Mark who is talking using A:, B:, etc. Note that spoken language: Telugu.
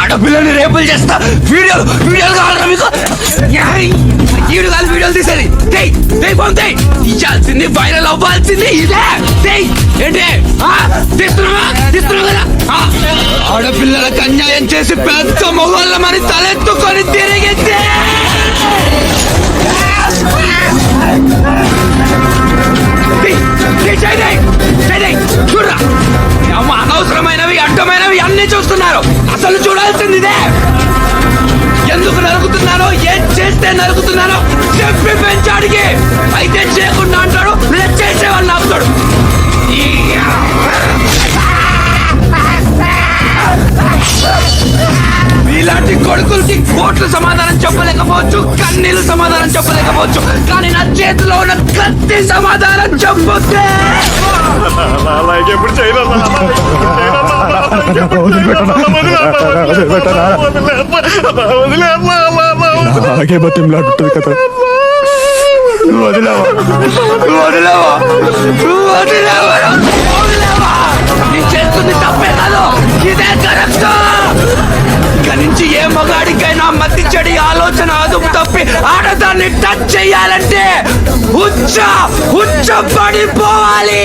A: ఆడపిల్లని రేపులు చేస్తా. వీడియోలు కావాలరా మీకు? ఈడు కాదు వీడియోలు తీసేది. తీయాల్సింది, వైరల్ అవ్వాల్సింది ఇదే. ఏంటి తీస్తున్నావు కదా? ఆడపిల్లలకు అన్యాయం చేసి పెద్ద మొగోళ్ళమని తలెత్తుకొని తిరిగితే చూడరా, అనవసరమైనవి అడ్డమైనవి అన్ని చూస్తున్నారు. అసలు చూడాల్సింది ఇదే. ఎందుకు నరుకుతున్నారో, ఏం చేస్తే నరుకుతున్నారో చెప్పి పెంచాడికి. అయితే చేయకుండా అంటాడు, లేదా చేసేవాళ్ళని ఆపుతాడు. ఇలాంటి కొడుకులకి కోట్లు సమాధానం చెప్పలేకపోవచ్చు, కన్నీళ్ళు సమాధానం చెప్పలేకపోవచ్చు, కానీ నా చేతిలో ఉన్న కత్తి సమాధానం చెప్పుతే
B: అలాగే బతిమలాడుతుంది కదా.
A: నీ చేస్తుంది తప్పే కాదు, ఇదే కరెక్ట్. ఇక నుంచి ఏ మగాడికైనా మతి చెడి ఆలోచన అదుపు తప్పి ఆడదాన్ని టచ్ చెయ్యాలంటే ఉచ్చ పడిపోవాలి.